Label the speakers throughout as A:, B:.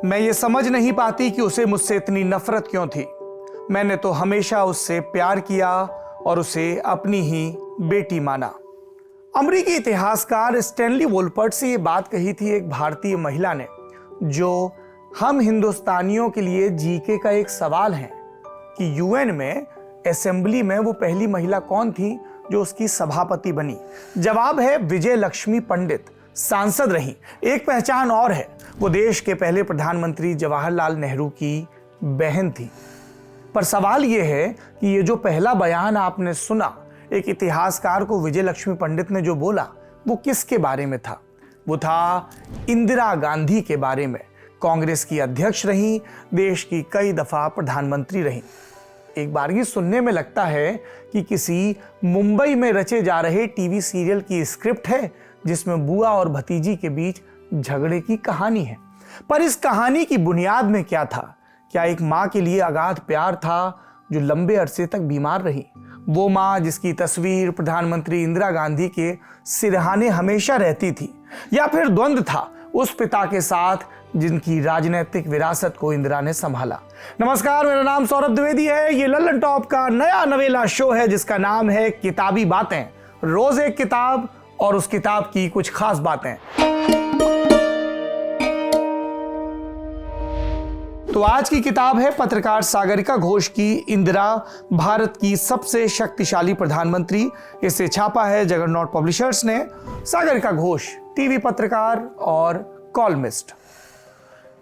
A: मैं ये समझ नहीं पाती कि उसे मुझसे इतनी नफरत क्यों थी। मैंने तो हमेशा उससे प्यार किया और उसे अपनी ही बेटी माना। अमेरिकी इतिहासकार स्टैनली वोल्पर्ट से ये बात कही थी एक भारतीय महिला ने, जो हम हिंदुस्तानियों के लिए जीके का एक सवाल है कि यूएन में असेंबली में वो पहली महिला कौन थी जो उसकी सभापति बनी। जवाब है विजय लक्ष्मी पंडित। सांसद रही। एक पहचान और है, वो देश के पहले प्रधानमंत्री जवाहरलाल नेहरू की बहन थी। पर सवाल यह है कि ये जो पहला बयान आपने सुना, एक इतिहासकार को विजय लक्ष्मी पंडित ने जो बोला, वो किसके बारे में था? वो था इंदिरा गांधी के बारे में। कांग्रेस की अध्यक्ष रही, देश की कई दफा प्रधानमंत्री रही। एक बार ये सुनने में लगता है कि किसी मुंबई में रचे जा रहे टीवी सीरियल की स्क्रिप्ट है जिसमें बुआ और भतीजी के बीच झगड़े की कहानी है। पर इस कहानी की बुनियाद में क्या था? क्या एक माँ के लिए अगाध प्यार था जो लंबे अरसे तक बीमार रही? वो माँ जिसकी तस्वीर प्रधानमंत्री इंदिरा गांधी के सिरहाने हमेशा रहती थी? या फिर द्वंद्व था उस पिता के साथ जिनकी राजनीतिक विरासत को इंदिरा ने संभाला? नमस्कार, मेरा नाम सौरभ द्विवेदी है। ये लल्लन टॉप का नया नवेला शो है जिसका नाम है किताबी बातें। रोज एक किताब और उस किताब की कुछ खास बातें। तो आज की किताब है पत्रकार सागरिका घोष की इंदिरा, भारत की सबसे शक्तिशाली प्रधानमंत्री। इसे छापा है जगरनॉट पब्लिशर्स ने। सागरिका घोष टीवी पत्रकार और कॉलमिस्ट।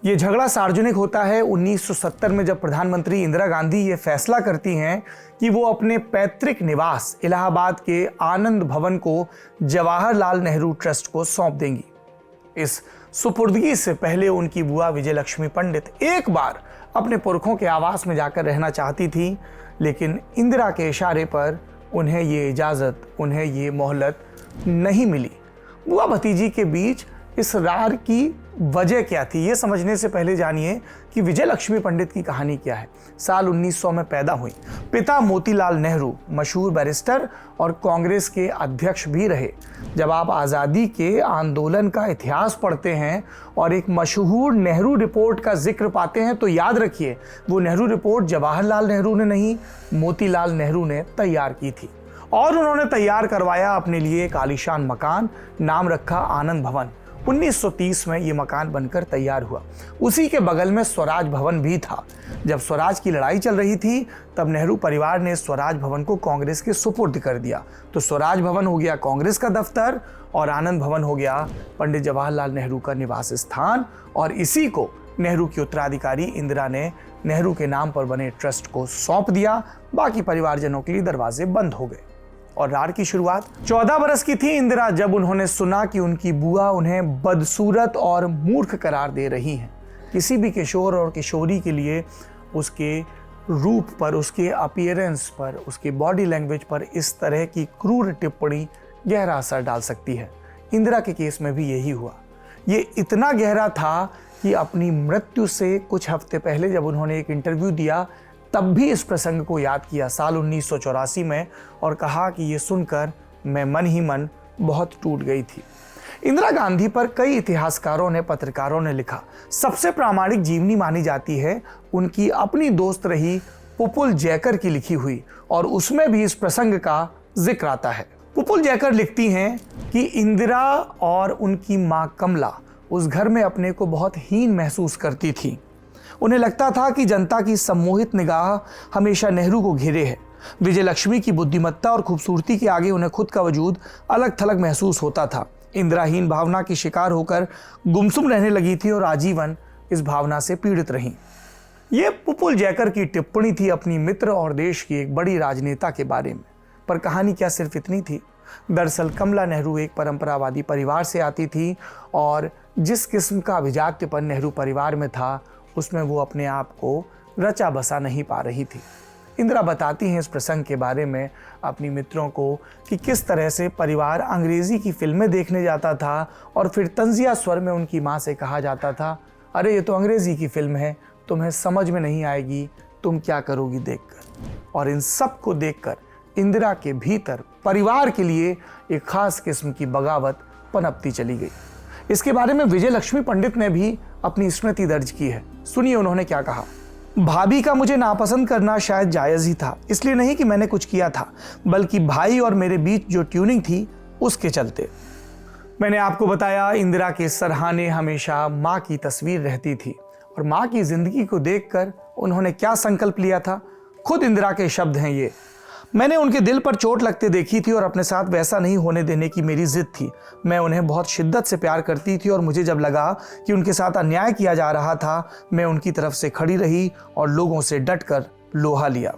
A: ये झगड़ा सार्वजनिक होता है 1970 में, जब प्रधानमंत्री इंदिरा गांधी ये फैसला करती हैं कि वो अपने पैतृक निवास इलाहाबाद के आनंद भवन को जवाहरलाल नेहरू ट्रस्ट को सौंप देंगी। इस सुपुर्दगी से पहले उनकी बुआ विजय लक्ष्मी पंडित एक बार अपने पुरखों के आवास में जाकर रहना चाहती थी, लेकिन इंदिरा के इशारे पर उन्हें ये इजाज़त, उन्हें ये मोहलत नहीं मिली। बुआ भतीजी के बीच इस रार की वजह क्या थी, ये समझने से पहले जानिए कि विजय लक्ष्मी पंडित की कहानी क्या है। साल 1900 में पैदा हुई। पिता मोतीलाल नेहरू मशहूर बैरिस्टर और कांग्रेस के अध्यक्ष भी रहे। जब आप आज़ादी के आंदोलन का इतिहास पढ़ते हैं और एक मशहूर नेहरू रिपोर्ट का जिक्र पाते हैं, तो याद रखिए वो नेहरू रिपोर्ट जवाहरलाल नेहरू ने नहीं, मोतीलाल नेहरू ने तैयार की थी। और उन्होंने तैयार करवाया अपने लिए एक आलीशान मकान, नाम रखा आनंद भवन। 1930 में ये मकान बनकर तैयार हुआ। उसी के बगल में स्वराज भवन भी था। जब स्वराज की लड़ाई चल रही थी तब नेहरू परिवार ने स्वराज भवन को कांग्रेस के सुपुर्द कर दिया। तो स्वराज भवन हो गया कांग्रेस का दफ्तर और आनंद भवन हो गया पंडित जवाहरलाल नेहरू का निवास स्थान। और इसी को नेहरू की उत्तराधिकारी इंदिरा ने नेहरू के नाम पर बने ट्रस्ट को सौंप दिया। बाकी परिवारजनों के लिए दरवाजे बंद हो गए और रार की शुरुआत। 14 बरस की थी इंदिरा जब उन्होंने सुना कि उनकी बुआ उन्हें बदसूरत और मूर्ख करार दे रही हैं। किसी भी किशोर और किशोरी के लिए उसके रूप पर, उसके अपीयरेंस पर, उसके बॉडी लैंग्वेज पर इस तरह की क्रूर टिप्पणी गहरा असर डाल सकती है। इंदिरा के केस में भी यही हुआ। ये इतना गहरा था कि अपनी मृत्यु से कुछ हफ्ते पहले जब उन्होंने एक इंटरव्यू दिया, तब भी इस प्रसंग को याद किया साल 1984 में और कहा कि ये सुनकर मैं मन ही मन बहुत टूट गई थी। इंदिरा गांधी पर कई इतिहासकारों ने, पत्रकारों ने लिखा। सबसे प्रामाणिक जीवनी मानी जाती है उनकी अपनी दोस्त रही पुपुल जयकर की लिखी हुई, और उसमें भी इस प्रसंग का जिक्र आता है। पुपुल जयकर लिखती हैं कि इंदिरा और उनकी मां कमला उस घर में अपने को बहुत हीन महसूस करती थी। उन्हें लगता था कि जनता की सम्मोहित निगाह हमेशा नेहरू को घेरे है। विजय लक्ष्मी की बुद्धिमत्ता और खूबसूरती के आगे उन्हें खुद का वजूद अलग थलग महसूस होता था। इंदिराहीन भावना की शिकार होकर गुमसुम रहने लगी थी और आजीवन इस भावना से पीड़ित रहीं। ये पुपुल जयकर की टिप्पणी थी अपनी मित्र और देश की एक बड़ी राजनेता के बारे में। पर कहानी क्या सिर्फ इतनी थी? दरअसल कमला नेहरू एक परंपरावादी परिवार से आती थी और जिस किस्म का अभिजात्यपन नेहरू परिवार में था उसमें वो अपने आप को रचा बसा नहीं पा रही थी। इंदिरा बताती हैं इस प्रसंग के बारे में अपनी मित्रों को कि किस तरह से परिवार अंग्रेजी की फिल्में देखने जाता था और फिर तंजिया स्वर में उनकी माँ से कहा जाता था, अरे ये तो अंग्रेजी की फिल्म है, तुम्हें समझ में नहीं आएगी, तुम क्या करोगी देखकर। और इन सब को देखकर इंदिरा के भीतर परिवार के लिए एक खास किस्म की बगावत पनपती चली गई। इसके बारे में विजय लक्ष्मी पंडित ने भी अपनी स्मृति दर्ज की है। सुनिए उन्होंने क्या कहा। भाभी का मुझे नापसंद करना शायद जायज़ ही था, इसलिए नहीं कि मैंने कुछ किया था, बल्कि भाई और मेरे बीच जो ट्यूनिंग थी उसके चलते। मैंने आपको बताया इंदिरा के सरहाने हमेशा माँ की तस्वीर रहती थी और माँ की जिंदगी को देखकर उन्होंने क्या संकल्प लिया था, खुद इंदिरा के शब्द हैं ये। मैंने उनके दिल पर चोट लगते देखी थी और अपने साथ वैसा नहीं होने देने की मेरी जिद थी। मैं उन्हें बहुत शिद्दत से प्यार करती थी और मुझे जब लगा कि उनके साथ अन्याय किया जा रहा था, मैं उनकी तरफ से खड़ी रही और लोगों से डटकर लोहा लिया।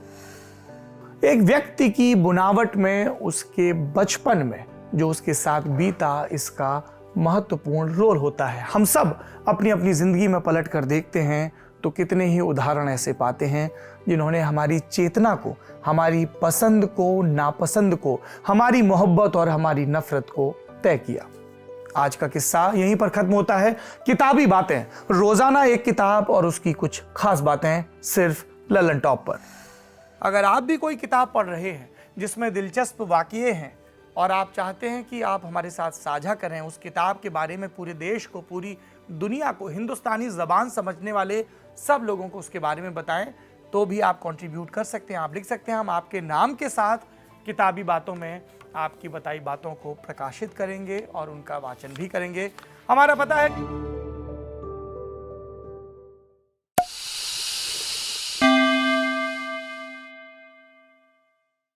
A: एक व्यक्ति की बुनावट में उसके बचपन में जो उसके साथ बीता, इसका महत्वपूर्ण रोल होता है। हम सब अपनी अपनी जिंदगी में पलट कर देखते हैं तो कितने ही उदाहरण ऐसे पाते हैं जिन्होंने हमारी चेतना को, हमारी पसंद को, नापसंद को, हमारी मोहब्बत और हमारी नफरत को तय किया। आज का किस्सा यहीं पर खत्म होता है। किताबी बातें, रोजाना एक किताब और उसकी कुछ खास बातें सिर्फ ललन टॉप पर। अगर आप भी कोई किताब पढ़ रहे हैं जिसमें दिलचस्प वाकये हैं और आप चाहते हैं कि आप हमारे साथ साझा करें उस किताब के बारे में, पूरे देश को, पूरी दुनिया को, हिंदुस्तानी ज़बान समझने वाले सब लोगों को उसके बारे में बताएं, तो भी आप कंट्रीब्यूट कर सकते हैं। आप लिख सकते हैं, हम आपके नाम के साथ किताबी बातों में आपकी बताई बातों को प्रकाशित करेंगे और उनका वाचन भी करेंगे। हमारा पता है